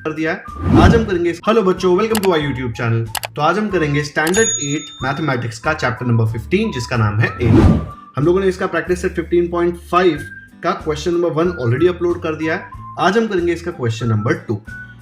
कर दिया है। आज हम करेंगे, हेलो बच्चों, welcome to our YouTube channel. तो आज हम करेंगे स्टैंडर्ड 8 मैथमेटिक्स का चैप्टर नंबर 15 जिसका नाम है ए। हम लोगों ने इसका प्रैक्टिस सेट 15.5 का क्वेश्चन नंबर 1 ऑलरेडी अपलोड कर दिया है। आज हम करेंगे इसका क्वेश्चन नंबर 2।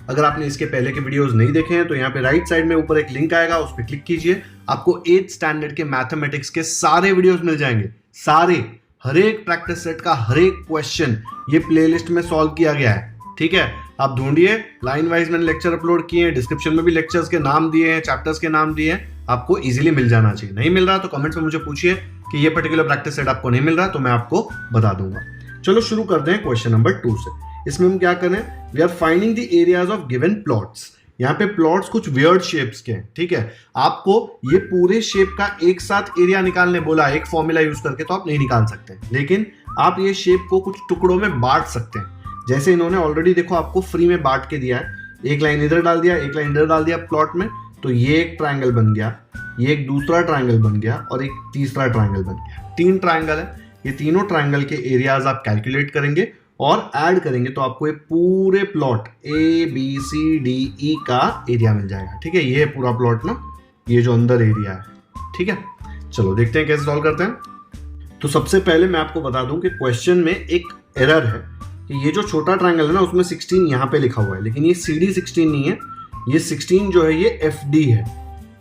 अगर आपने इसके पहले के वीडियोस नहीं देखे हैं तो यहाँ पे राइट साइड में ऊपर एक लिंक आएगा, उस पर क्लिक कीजिए। आपको 8th स्टैंडर्ड के मैथमेटिक्स के सारे वीडियोस मिल जाएंगे, सारे, हर एक प्रैक्टिस सेट का हर एक क्वेश्चन ये प्लेलिस्ट में सॉल्व किया गया है। ठीक है, आप ढूंढिए, लाइन वाइज मैंने लेक्चर अपलोड किए हैं, डिस्क्रिप्शन में भी लेक्चर्स के नाम दिए हैं, चैप्टर्स के नाम दिए हैं, आपको इजीली मिल जाना चाहिए। नहीं मिल रहा तो कमेंट्स में मुझे पूछिए कि ये पर्टिकुलर प्रैक्टिस सेट आपको नहीं मिल रहा, तो मैं आपको बता दूंगा। चलो शुरू करते हैं क्वेश्चन नंबर 2 से। इसमें हम क्या करें, we are finding the areas of given plots. यहाँ पे प्लॉट्स कुछ वियर्ड शेप्स के हैं। ठीक है, आपको ये पूरे शेप का एक साथ एरिया निकालने बोला एक फॉर्मूला यूज करके, तो आप नहीं निकाल सकते, लेकिन आप ये शेप को कुछ टुकड़ों में बांट सकते हैं। जैसे इन्होंने ऑलरेडी देखो आपको फ्री में बांट के दिया है, एक लाइन इधर डाल दिया, एक लाइन इधर डाल दिया प्लॉट में, तो ये एक ट्रायंगल बन गया, ये एक दूसरा ट्रायंगल बन गया और एक तीसरा ट्रायंगल बन गया। 3 ट्रायंगल है, ये तीनों ट्रायंगल के एरियाज आप कैलकुलेट करेंगे और ऐड करेंगे तो आपको ये पूरे प्लॉट ABCDE का एरिया मिल जाएगा। ठीक है, ये है पूरा प्लॉट ना, ये जो अंदर एरिया है। ठीक है, चलो देखते हैं कैसे सॉल्व करते हैं। तो सबसे पहले मैं आपको बता दूं कि क्वेश्चन में एक एरर है कि ये जो छोटा ट्रायंगल है ना, उसमें 16 यहाँ पे लिखा हुआ है, लेकिन ये CD 16 नहीं है, ये 16 जो है ये FD है।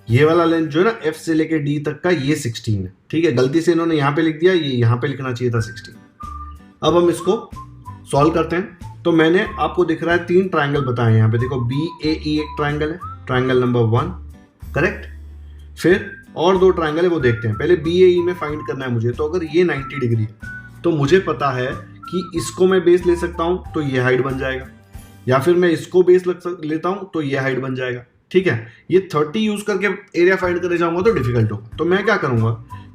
ये वाला लेंथ जो है ना, F से लेके D तक का, ये 16 है। ठीक है, गलती से इन्होंने यहाँ पे लिख दिया, ये यहाँ पे लिखना चाहिए था 16। अब हम इसको सॉल्व करते हैं। तो मैंने आपको दिख रहा है 3 ट्रायंगल बताए यहाँ पे, देखो BAE एक ट्रायंगल है, ट्रायंगल नंबर 1, करेक्ट। फिर और 2 ट्रायंगल है, वो देखते हैं। पहले BAE में फाइंड करना है मुझे, तो अगर ये 90 डिग्री है तो मुझे पता है कि इसको मैं बेस ले सकता हूँ तो ये हाइट बन जाएगा, या फिर मैं इसको बेस लेता हूँ तो ये हाइट बन जाएगा। ठीक है, ये 30 यूज करके एरिया फाइंड करने जाऊंगा तो डिफिकल्ट होगा, तो मैं क्या करूंगा,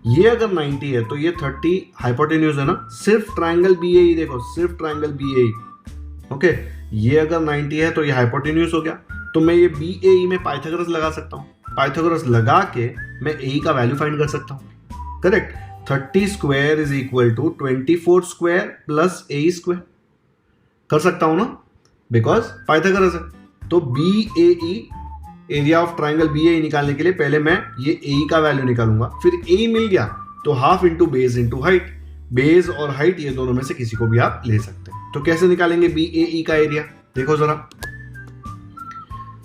ये अगर 90 है तो ये 30 हाइपोटेन्यूज है ना, सिर्फ ट्रायंगल BAE देखो, सिर्फ ट्रायंगल BAE। ओके, ये अगर 90 है तो ये हाइपोटेन्यूज हो गया, तो मैं ये BAE में पाइथागोरस लगा सकता हूँ। पाइथागोरस लगा के मैं AE का वैल्यू फाइंड कर सकता हूँ। Correct, 30 square is equal to 24 square plus AE square कर सकता हूँ ना, बिकॉज पाइथागोरस है। तो BAE, area of triangle BAE निकालने के लिए पहले मैं ये AE का वैल्यू निकालूंगा, फिर AE मिल गया तो half into base into height, base और हाइट ये दोनों में से किसी को भी आप ले सकते हैं। तो कैसे निकालेंगे BAE का एरिया, देखो जरा।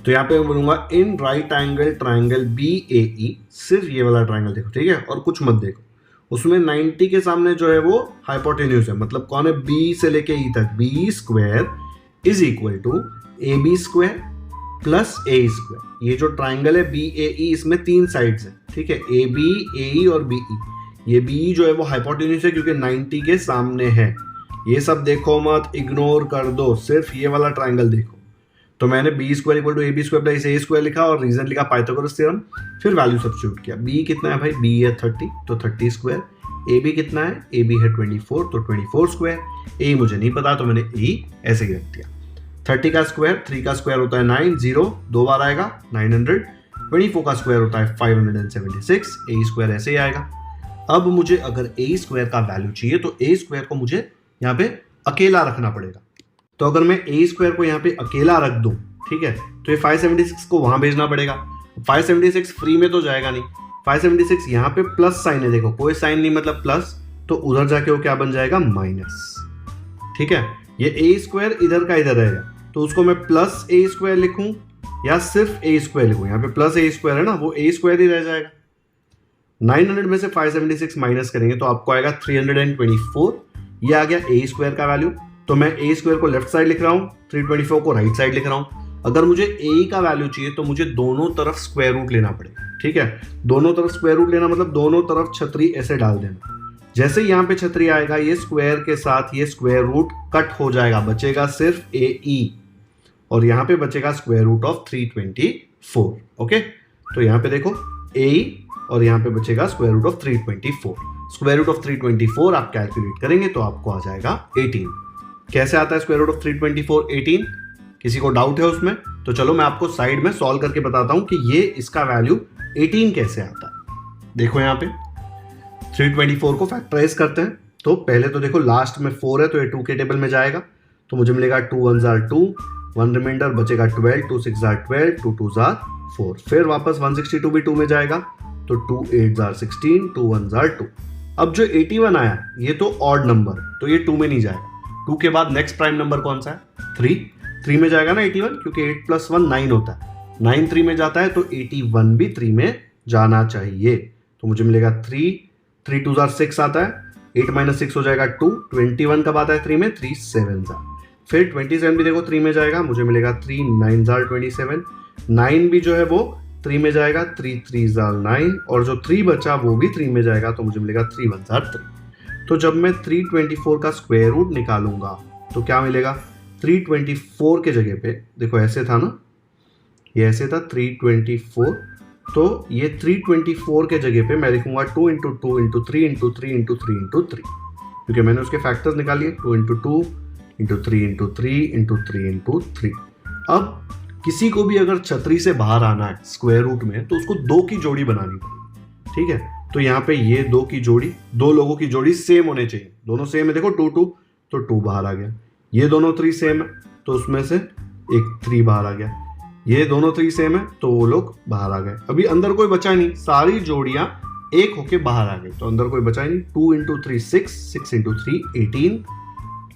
तो यहाँ पे मैं बोलूंगा in right angle triangle BAE, सिर्फ ये वाला ट्रायंगल देखो, ठीक है, और कुछ मत देखो। उसमें 90 के सामने जो है वो हाइपोटेन्यूज है, मतलब कौन है, B से लेके E तक, B square is equal to AB square plus AE square. ये जो ट्राइंगल है BAE, इसमें 3 साइड्स है। ठीक है, AB, AE और BE। ये BE जो है वो हाइपोटेन्यूज है क्योंकि 90 के सामने है। ये सब देखो मत, इग्नोर कर दो, सिर्फ ये वाला ट्राइंगल देखो। तो मैंने B square equal to AB square plus AE square लिखा और रीजन लिखा पाइथागोरस थ्योरम, फिर वैल्यू सब्स्टिट्यूट किया। B कितना है भाई, B है 30, तो 30 स्क्वायर। AB कितना है, AB है 24, तो 24 स्क्वायर। AE मुझे नहीं पता तो मैंने AE ऐसे ही रख दिया। 30 का स्क्वायर, 3 का स्क्वायर होता है 9, 0 2 बार आएगा 900, 24 का स्क्वायर होता है 576, AE स्क्वायर ऐसे ही आएगा। अब मुझे अगर AE स्क्वायर का वैल्यू चाहिए तो AE स्क्वायर को मुझे यहाँ पे अकेला रखना पड़ेगा। तो अगर मैं AE स्क्वायर को यहाँ पे अकेला रख दूं, ठीक है, तो ये 576 को वहां भेजना पड़ेगा। 576 फ्री में तो जाएगा नहीं, 576 यहाँ पे प्लस साइन है, देखो कोई साइन नहीं मतलब प्लस, तो उधर जाके वो क्या बन जाएगा, माइनस। ठीक है, ये AE स्क्वायर इधर का इधर रहेगा, तो उसको मैं प्लस AE स्क्वायर लिखूं या सिर्फ AE स्क्वायर लिखूं, यहाँ पे प्लस AE स्क्वायर है ना, वो AE स्क्वायर ही रह जाएगा। 900 में से 576 माइनस करेंगे तो आपको आएगा 324, ये आ गया AE स्क्वायर का वैल्यू। तो मैं AE स्क्वायर को लेफ्ट साइड लिख रहा हूँ, 324 को राइट साइड लिख रहा हूँ। अगर मुझे AE का वैल्यू चाहिए तो मुझे दोनों तरफ स्क्वायर रूट लेना पड़ेगा। ठीक है, दोनों तरफ स्क्वायर रूट लेना मतलब दोनों तरफ छतरी ऐसे डाल देना। जैसे यहाँ पे छतरी आएगा, ये स्क्वायर के साथ ये स्क्वायर रूट कट हो जाएगा, बचेगा सिर्फ AE, और यहाँ पे बचेगा स्क्वायर रूट ऑफ 324। ओके, तो यहाँ पे देखो AE और यहाँ पे बचेगा square root of 324। Square root of 324 आप कैलकुलेट करेंगे तो आपको आ जाएगा 18। कैसे आता है स्क्वायर रूट ऑफ 324 18? किसी को डाउट है उसमें? तो चलो मैं आपको साइड में सॉल्व करके बताता हूं कि ये इसका वैल्यू 18 कैसे आता है। देखो यहाँ पे 324 को फैक्टराइज करते हैं, तो पहले तो देखो लास्ट में 4 है तो ये 2 के टेबल में जाएगा, तो मुझे मिलेगा 2 1 2, 1 रिमाइंडर बचेगा 12, 2 6 जार 12, 2 2 जार 4, फिर वापस 162 भी 2 में जाएगा तो 2 8 जार 16, 2 1 जार 2। अब जो 81 आया ये तो ऑड नंबर, तो ये 2 में नहीं जाएगा। 2 के बाद नेक्स्ट प्राइम नंबर कौन सा है? 3 में जाएगा ना 81, क्योंकि 8 + 1 9 होता है। 9 3 में जाता है तो 81 भी 3 में जाना चाहिए। तो मुझे मिलेगा 3 2 जार 6 आता है, 8 - 6 हो जाएगा 2, 21 कब आता है 3 में? 3 7 जार, फिर 27 भी देखो 3 में जाएगा, मुझे मिलेगा 3 9 जार 27, 9 भी जो है वो 3 में जाएगा, 3 3 जार 9, और जो 3 बचा वो भी 3 में जाएगा, तो मुझे मिलेगा 3 1 जार 3। तो जब मैं 324 का स्क्वायर रूट निकालूंगा तो क्या मिलेगा? 324 के जगह पे देखो ऐसे था ना, ये ऐसे था 324, तो ये 324 के जगह पे मैं लिखूंगा 2 × 2 × 3 × 3 × 3 × 3, क्योंकि मैंने उसके फैक्टर्स निकाल लिए, 2 × 2 × 3 × 3 × 3 × 3। अब किसी को भी अगर छतरी से बाहर आना है स्क्वायर रूट में तो उसको 2 की जोड़ी बनानी पड़ेगी, ठीक है। तो यहाँ पे ये 2 की जोड़ी, 2 लोगों की जोड़ी सेम होने चाहिए, दोनों सेम है, देखो 2 2 तो 2 बाहर आ गया, ये दोनों 3 सेम है तो उसमें से एक 3 बाहर आ गया, ये दोनों 3 सेम है तो वो लोग बाहर आ गए। अभी अंदर कोई बचा नहीं, सारी जोड़ियां एक होके बाहर आ गई, तो अंदर कोई बचा ही नहीं। 2 × 3 6, 6 × 3 18,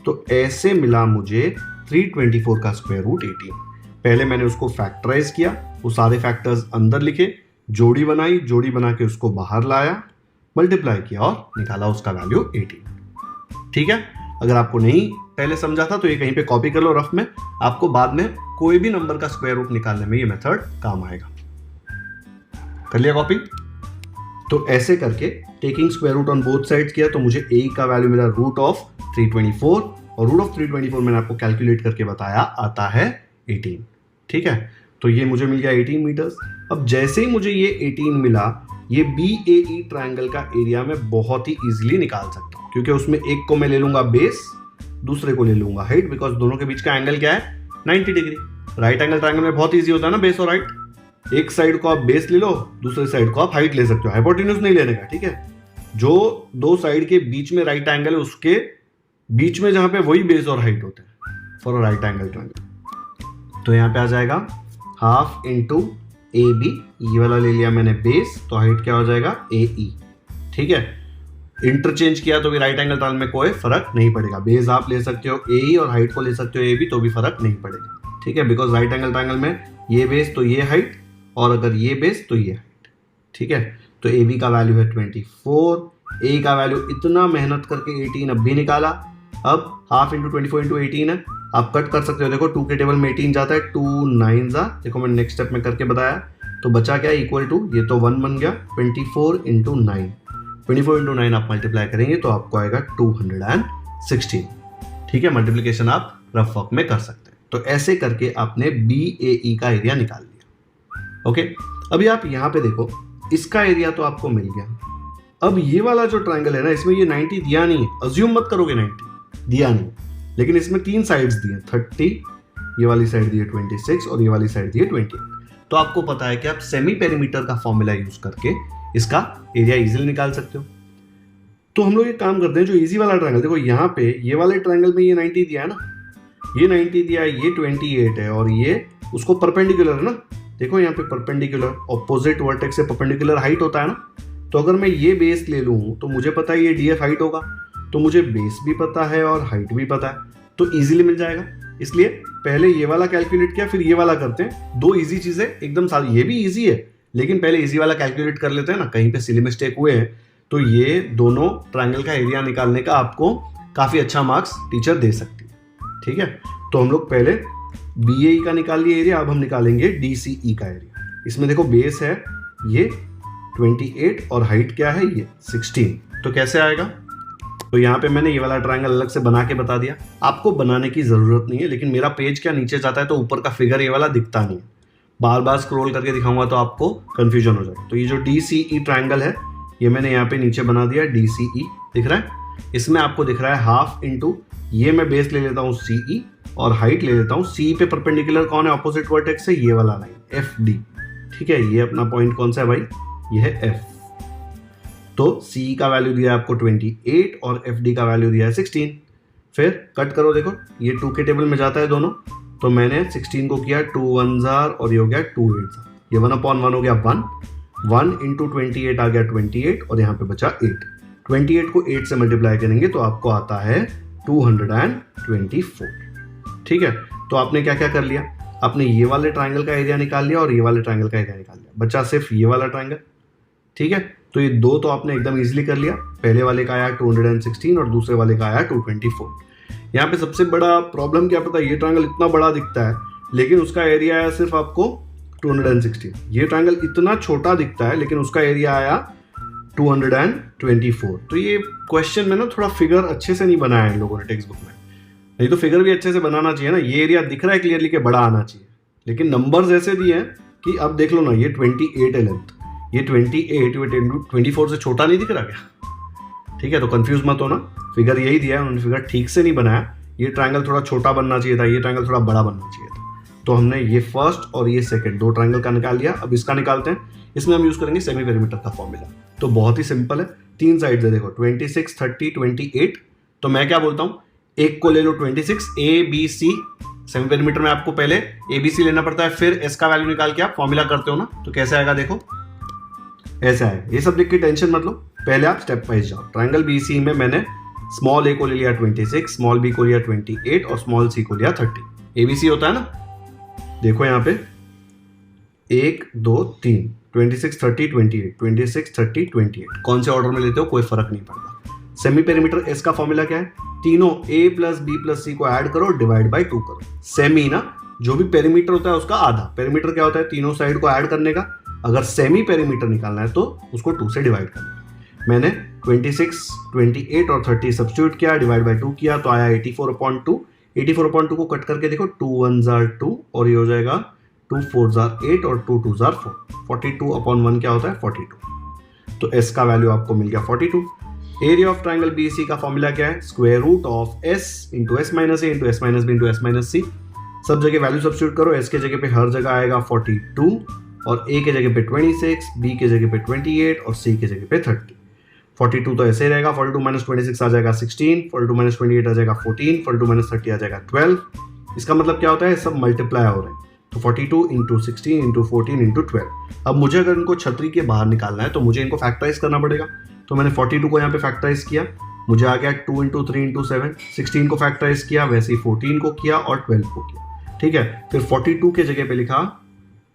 तो ऐसे मिला मुझे 324 का स्क्वायर रूट 18। पहले मैंने उसको फैक्टराइज किया, वो सारे फैक्टर्स अंदर लिखे, जोड़ी बनाई, जोड़ी बना के उसको बाहर लाया, मल्टीप्लाई किया और निकाला उसका वैल्यू 18। ठीक है, अगर आपको नहीं पहले समझा था तो ये कहीं पे कॉपी कर लो रफ में, आपको बाद में कोई भी नंबर का स्क्वायर रूट निकालने में ये मेथड काम आएगा। कर लिया कॉपी? तो ऐसे करके taking square root on both sides किया तो मुझे a का वैल्यू मिला √324, और √324 मैंने आपको कैलकुलेट करके बताया आता है 18। ठीक है, तो ये मुझे मिल गया 18 मीटर्स। अब जैसे ही मुझे ये 18 मिला, ये BAE ट्रायंगल का एरिया मैं बहुत ही इजीली निकाल सकता हूँ, क्योंकि उसमें एक को मैं ले लूंगा बेस, दूसरे को ले लूंगा हाइट, बिकॉज दोनों के बीच का एंगल क्या है? 90 डिग्री। राइट एंगल ट्रायंगल में बहुत इजी होता है ना बेस और हाइट, एक साइड को आप बेस ले लो, दूसरे साइड को आप हाइट ले सकते हो, हाइपोटेन्यूज नहीं लेने का। ठीक है, जो दो साइड के बीच में राइट एंगल है उसके बीच में जहां पे वही बेस और हाइट होते हैं for a right angle triangle. तो यहाँ पे आ जाएगा हाफ इंटू AB, ये वाला ले लिया मैंने बेस, तो हाइट क्या हो जाएगा? AE। ठीक है, इंटरचेंज किया तो भी राइट एंगल ट्रायंगल में कोई फर्क नहीं पड़ेगा, बेस आप ले सकते हो AE और हाइट को ले सकते हो AB, तो भी फर्क नहीं पड़ेगा। ठीक है, बिकॉज राइट एंगल ट्रायंगल में ये बेस तो ये हाइट, और अगर ये बेस तो ये हाइट। ठीक है, तो AB का वैल्यू है 24, A का वैल्यू इतना मेहनत करके 18 अब भी निकाला। अब हाफ इंटू 24 इंटू 18 है, आप कट कर सकते हो, देखो 2 के टेबल में 18 जाता है, 2 9 जा, देखो मैंने नेक्स्ट स्टेप में करके बताया, तो बचा क्या? इक्वल टू, ये तो 1 बन गया, 24 इंटू 9, 24 इंटू 9 आप मल्टीप्लाई करेंगे तो आपको आएगा 216। ठीक है, मल्टीप्लीकेशन आप रफ वर्क में कर सकते हैं। तो ऐसे करके आपने BAE का एरिया निकाल लिया। ओके, अभी आप यहाँ पे देखो, इसका एरिया तो आपको मिल गया। अब ये वाला जो ट्रायंगल है ना, इसमें ये 90 दिया नहीं है, अज्यूम मत करोगे 90 दिया नहीं, लेकिन इसमें 3 साइड्स दिए, 30, ये वाली साइड दी है 26 और ये वाली साइड दी है 28। तो आपको पता है कि आप सेमी पेरीमीटर का फॉर्मूला यूज करके इसका एरिया इजीली निकाल सकते हो। तो हम लोग एक काम करते हैं, जो इजी वाला ट्रायंगल, देखो यहाँ पे ये वाले ट्रायंगल में ये 90 दिया है ना, ये 90 दिया है, ये 28 है, और ये उसको परपेंडिकुलर है ना, देखो यहाँ पे परपेंडिकुलर, ऑपोजिट वर्टेक्स से परपेंडिकुलर हाइट होता है ना। तो अगर मैं ये बेस ले लूँ तो मुझे पता है ये DF हाइट होगा, तो मुझे बेस भी पता है और हाइट भी पता है, तो इजीली मिल जाएगा। इसलिए पहले ये वाला कैलकुलेट किया, फिर ये वाला करते हैं, 2 इजी चीजें एकदम सारी। ये भी इजी है, लेकिन पहले इजी वाला कैलकुलेट कर लेते हैं ना, कहीं पे सिली मिस्टेक हुए हैं तो ये दोनों ट्रायंगल का एरिया निकालने का आपको काफी अच्छा मार्क्स टीचर दे सकती है। ठीक है, तो हम लोग पहले BAE का निकाल लिए एरिया, अब हम निकालेंगे DCE का एरिया। इसमें देखो बेस है ये 28 और हाइट क्या है ये 16, तो कैसे आएगा? तो यहाँ पे मैंने ये वाला ट्रायंगल अलग से बना के बता दिया, आपको बनाने की जरूरत नहीं है, लेकिन मेरा पेज क्या नीचे जाता है तो ऊपर का फिगर ये वाला दिखता नहीं है, बार बार स्क्रॉल करके दिखाऊंगा तो आपको कंफ्यूजन हो जाएगा। तो ये जो DCE ट्रायंगल है ये मैंने यहाँ पे नीचे बना दिया, DCE दिख रहा है, इसमें आपको दिख रहा है हाफ इंटू, ये मैं बेस ले लेता हूँ CE और हाइट ले लेता हूँ, CE पे परपेंडिकुलर कौन है ऑपोजिट वर्टेक्स से? ये वाला लाइन FD। ठीक है, ये अपना पॉइंट कौन सा है भाई? ये है F। तो CE का वैल्यू दिया है आपको 28 और FD का वैल्यू दिया है 16। फिर कट करो, देखो ये 2 के टेबल में जाता है दोनों, तो मैंने 16 को किया 2 1 और ये हो गया 2 8, ये 1/1 हो गया 1, 1 इंटू 28 आ गया 28 और यहाँ पे बचा 8। 28 को 8 से मल्टीप्लाई करेंगे तो आपको आता है 224। ठीक है, तो आपने क्या क्या कर लिया, आपने ये वाले ट्राइंगल का एरिया निकाल लिया और ये वाले ट्राइंगल का एरिया निकाल लिया, बचा सिर्फ ये वाला ट्राइंगल। ठीक है, तो ये दो तो आपने एकदम इजीली कर लिया, पहले वाले का आया 216 और दूसरे वाले का आया 224। यहाँ पे सबसे बड़ा प्रॉब्लम क्या पता है, ये ट्राइंगल इतना बड़ा दिखता है लेकिन उसका एरिया आया सिर्फ आपको 216। ये ट्राइंगल इतना छोटा दिखता है लेकिन उसका एरिया आया 224। तो ये क्वेश्चन में ना थोड़ा फिगर अच्छे से नहीं बनाया है इन लोगों ने टेक्स्ट बुक में, नहीं तो फिगर भी अच्छे से बनाना चाहिए ना। ये एरिया दिख रहा है क्लियरली कि बड़ा आना चाहिए, लेकिन नंबर्स ऐसे दिए हैं कि अब देख लो ना, ये 28 है लेंथ, ये 28 24 से छोटा नहीं दिख रहा क्या। ठीक है, तो कंफ्यूज मत होना, फिगर यही दिया है, उन्होंने फिगर ठीक से नहीं बनाया। ये ट्राइंगल थोड़ा छोटा बनना चाहिए था, ये ट्राइंगल थोड़ा बड़ा बनना चाहिए था। तो हमने ये फर्स्ट और ये सेकंड दो ट्राइंगल का निकाल लिया। अब इसका निकालते हैं, इसमें हम यूज करेंगे सेमी पेरीमीटर का फॉर्मूला। तो बहुत ही सिंपल है, तीन साइड है देखो 26 30 28। तो मैं क्या बोलता हूँ, एक को ले लो 26 ABC, सेमी पेरीमीटर में आपको पहले ABC लेना पड़ता है, फिर S का वैल्यू निकाल के आप फॉर्मूला करते हो ना, तो कैसे आएगा देखो, ऐसा है। ये सब देख के टेंशन मत लो, पहले आप स्टेप वाइज जाओ। ट्राइंगल BC में मैंने स्मॉल a को ले लिया 26, स्मॉल b को लिया 28 और स्मॉल c को लिया 30। ABC होता है ना, देखो यहाँ पे 1 2 3 26 30 28, 26 30 28, कौन से ऑर्डर में लेते हो कोई फर्क नहीं पड़ता। सेमी पेरीमीटर S का फॉर्मूला क्या है, तीनों a plus b plus c को ऐड करो, डिवाइड बाई 2 करो। सेमी ना, जो भी पेरीमीटर होता है उसका आधा। पेरीमीटर क्या होता है, तीनों साइड को ऐड करने का। अगर सेमी पेरीमीटर निकालना है तो उसको 2 से डिवाइड करना है। मैंने 26 28 और 30 सब्स्टिट्यूट किया, डिवाइड बाई 2 किया तो आया 84/2। 84/2 को कट करके देखो, 2 1 2 और ये हो जाएगा 2 4 8 और 2 2 4। 42/1 क्या होता है 42। तो S का वैल्यू आपको मिल गया 42। एरिया ऑफ ट्राइंगल BC का फॉर्मूला क्या है, square root of S into S minus A into S minus B into S minus C। सब जगह वैल्यू सब्स्टिट्यूट करो, S के जगह पे हर जगह आएगा 42 और A के जगह पे 26, B के जगह पे 28 और C के जगह पे 30। 42 तो ऐसे ही रहेगा, 42 माइनस 26 आ जाएगा 16, 42 माइनस 28 आ जाएगा 14, 42 माइनस 30 आ जाएगा 12। इसका मतलब क्या होता है, सब मल्टीप्लाई हो रहे हैं। तो 42 इंटू 16 इंटू 14 इंटू 12। अब मुझे अगर इनको छतरी के बाहर निकालना है तो मुझे इनको फैक्टराइज करना पड़ेगा। तो मैंने 42 को यहाँ पे फैक्टराइज किया, मुझे आ गया 2 इंटू 3 इंटू 7। 16 को फैक्टराइज किया, वैसे ही 14 को किया और 12 को किया। ठीक है, फिर 42 के जगह पे लिखा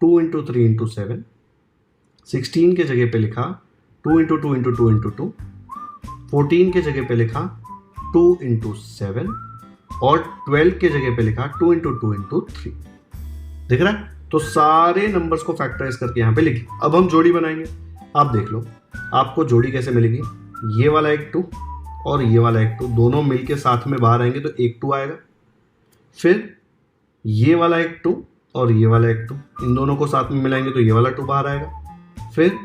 2 इंटू 3 इंटू 7, 16 के जगह पे लिखा 2 इंटू 2 इंटू 2 इंटू 2, 14 के जगह पे लिखा 2 इंटू 7 और 12 के जगह पे लिखा 2 इंटू 2 इंटू 3। दिख रहा है, तो सारे नंबर्स को फैक्टराइज करके यहाँ पे लिख लिया। अब हम जोड़ी बनाएंगे। आप देख लो आपको जोड़ी कैसे मिलेगी, ये वाला एक 2 और ये वाला एक 2 दोनों मिलके साथ में बाहर आएंगे तो एक 2 आएगा। फिर ये वाला एक 2 और ये वाला एक 2, इन दोनों को साथ में मिलाएंगे तो ये वाला 2 बाहर आएगा। फिर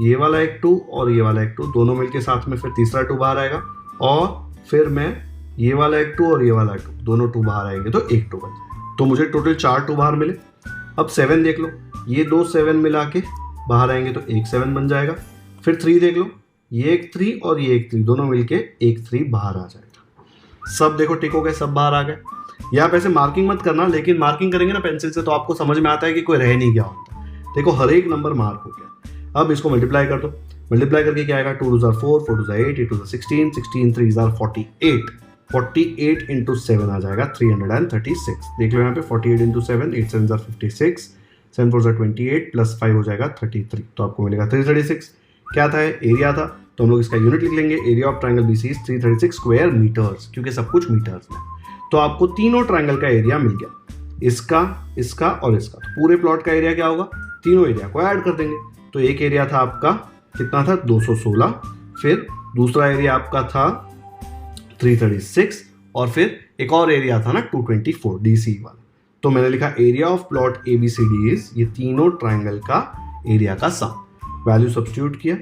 ये वाला एक 2 और ये वाला एक 2 दोनों मिलके साथ में फिर तीसरा 2 बाहर आएगा। और फिर मैं ये वाला एक 2 और ये वाला 2 दोनों 2 बाहर आएंगे तो एक 2 बन जाएगा। तो मुझे टोटल 4 2 बाहर मिले। अब 7 देख लो, ये दो 7 मिला के बाहर आएंगे तो एक 7 बन जाएगा। फिर 3 देख लो, ये एक 3 और ये एक 3 दोनों मिलके एक 3 बाहर आ जाएगा। सब देखो टिक हो गए, सब बाहर आ गए। यहाँ पे ऐसे मार्किंग मत करना, लेकिन मार्किंग करेंगे ना पेंसिल से तो आपको समझ में आता है कि कोई रह नहीं गया होता। देखो हर एक नंबर मार्क हो गया। अब इसको मल्टीप्लाई कर दो, मल्टीप्लाई करके क्या आएगा, 2 2 4 4 2 8 8 2 16 16 3 48 48 इंटू 7 आ जाएगा 336। देख लो यहाँ पे 48 इंटू 7 8 7 56 7 4 28 प्लस 5 हो जाएगा 33। तो आपको मिलेगा 336। क्या था, एरिया था, तो हम लोग इसका यूनिट लिख लेंगे। Area of triangle BC is 336 square metres, क्योंकि सब कुछ मीटर्स में। तो आपको तीनों ट्राइंगल का एरिया मिल गया, इसका इसका और इसका। तो पूरे प्लॉट का एरिया क्या होगा, तीनों एरिया को ऐड कर देंगे। तो एक एरिया था आपका कितना था 216, फिर दूसरा एरिया आपका था 336 और फिर एक और एरिया था ना 224 DC वाला। तो मैंने लिखा area of plot ABCD is, ये तीनों ट्राइंगल का एरिया का सम। वैल्यू सब्स्टिट्यूट किया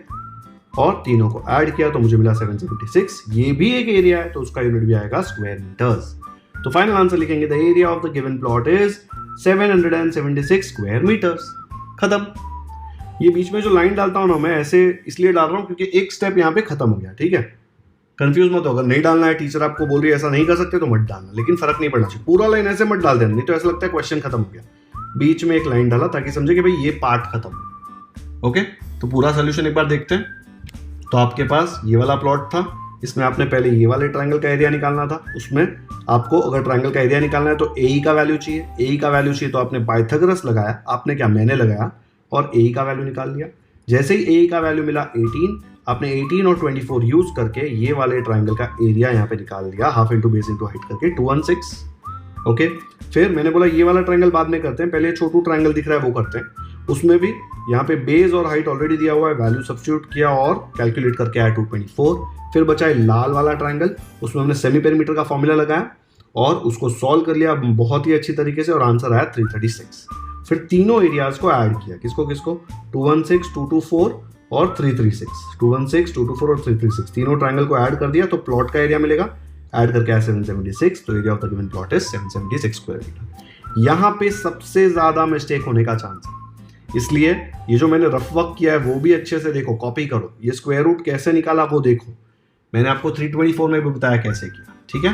और तीनों को ऐड किया तो मुझे मिला 776। ये भी एक एरिया है तो उसका यूनिट भी आएगा स्क्वायर मीटर्स। तो फाइनल आंसर लिखेंगे the area of the given plot is 776 square metres. खत्म। ये बीच में जो लाइन डालता हूं ना मैं ऐसे इसलिए डाल रहा हूं क्योंकि एक स्टेप यहाँ पे खत्म हो गया। ठीक है, कंफ्यूज मत हो, अगर नहीं डालना है, टीचर आपको बोल रही है ऐसा नहीं कर सकते तो मत डालना, लेकिन फर्क नहीं पड़ना चाहिए। पूरा लाइन ऐसे मत डाल देना, नहीं तो ऐसा लगता है क्वेश्चन खत्म हो गया। बीच में एक लाइन डाला ताकि समझे कि भाई ये पार्ट खत्म। ओके, तो पूरा सोल्यूशन एक बार देखते हैं। तो आपके पास ये वाला प्लॉट था, इसमें आपने पहले ये वाले ट्रायंगल का एरिया निकालना था। उसमें आपको अगर ट्रायंगल का एरिया निकालना है तो ए का वैल्यू चाहिए। ए का वैल्यू चाहिए तो आपने पाइथागोरस लगाया, आपने क्या, मैंने लगाया और ए का वैल्यू निकाल लिया। जैसे ही ए का वैल्यू मिला 18, आपने 18 और 24 यूज करके ये वाले ट्रायंगल का एरिया यहाँ पे निकाल दिया, half into base into height करके 216। ओके, फिर मैंने बोला ये वाला ट्रायंगल बाद में करते हैं, पहले छोटू ट्रायंगल दिख रहा है वो करते हैं। उसमें भी यहाँ पे बेस और हाइट ऑलरेडी दिया हुआ है, वैल्यू सब्स्टिट्यूट किया और कैलकुलेट करके आया 224। फिर बचा है लाल वाला ट्रायंगल, उसमें हमने सेमी पेरीमीटर का फॉर्मूला लगाया और उसको सॉल्व कर लिया बहुत ही अच्छी तरीके से और आंसर आया 336। फिर तीनों एरियाज को ऐड किया, किसको किसको, 216, 224 और 336। 216, 224 और 336 तीनों ट्रायंगल को ऐड कर दिया तो प्लॉट का एरिया मिलेगा। ऐड करके आया 776, तो area of the given plot is 776 square metre. यहाँ पे सबसे ज्यादा मिस्टेक होने का चांस है, इसलिए ये जो मैंने रफ वर्क किया है वो भी अच्छे से देखो, कॉपी करो। ये स्क्वायर रूट कैसे निकाला वो देखो, मैंने आपको 324 में भी बताया कैसे किया, ठीक है।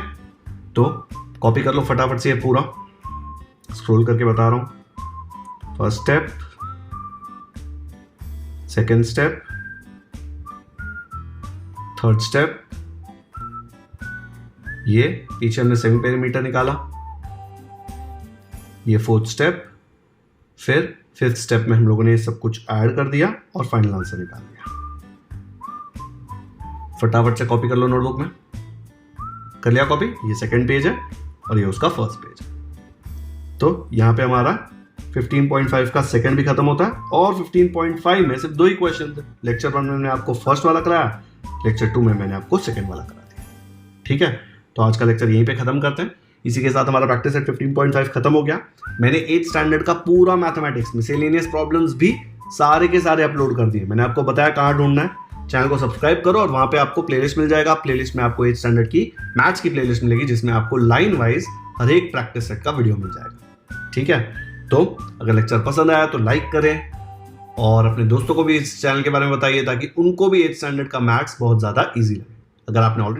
तो कॉपी कर लो फटाफट से, ये पूरा स्क्रॉल करके बता रहा हूं। First step, second step, third step, ये पीछे हमने सेमी पेरीमीटर निकाला, ये फोर्थ स्टेप, फिर फिफ्थ स्टेप में हम लोगों ने सब कुछ ऐड कर दिया और फाइनल आंसर निकाल दिया। फटाफट से कॉपी कर लो नोटबुक में। कर लिया कॉपी, ये सेकंड पेज है और ये उसका फर्स्ट पेज है। तो यहां पे हमारा 15.5 का सेकंड भी खत्म होता है और 15.5 में सिर्फ 2 ही क्वेश्चन थे। लेक्चर 1 में मैंने आपको फर्स्ट वाला कराया, लेक्चर 2 में मैंने आपको सेकंड वाला करा दिया, ठीक है। तो आज का लेक्चर यहीं पे खत्म करते हैं। इसी के साथ हमारा प्रैक्टिस सेट 15.5 खत्म हो गया। मैंने 8th स्टैंडर्ड का पूरा मैथमेटिक्स मिसेलेनियस प्रॉब्लम्स भी सारे के सारे अपलोड कर दिए। मैंने आपको बताया कहाँ ढूंढना है, चैनल को सब्सक्राइब करो और वहां पे आपको प्लेलिस्ट मिल जाएगा। प्लेलिस्ट में आपको 8th स्टैंडर्ड की मैथ्स की प्लेलिस्ट मिलेगी, जिसमें आपको लाइन वाइज हर एक प्रैक्टिस सेट का वीडियो मिल जाएगा, ठीक है। तो अगर लेक्चर पसंद आया तो लाइक करें और अपने दोस्तों को भी इस चैनल के बारे में बताइए ताकि उनको भी 8th स्टैंडर्ड का मैथ्स बहुत ज्यादा ईजी लगे। अगर आपने ऑलरेडी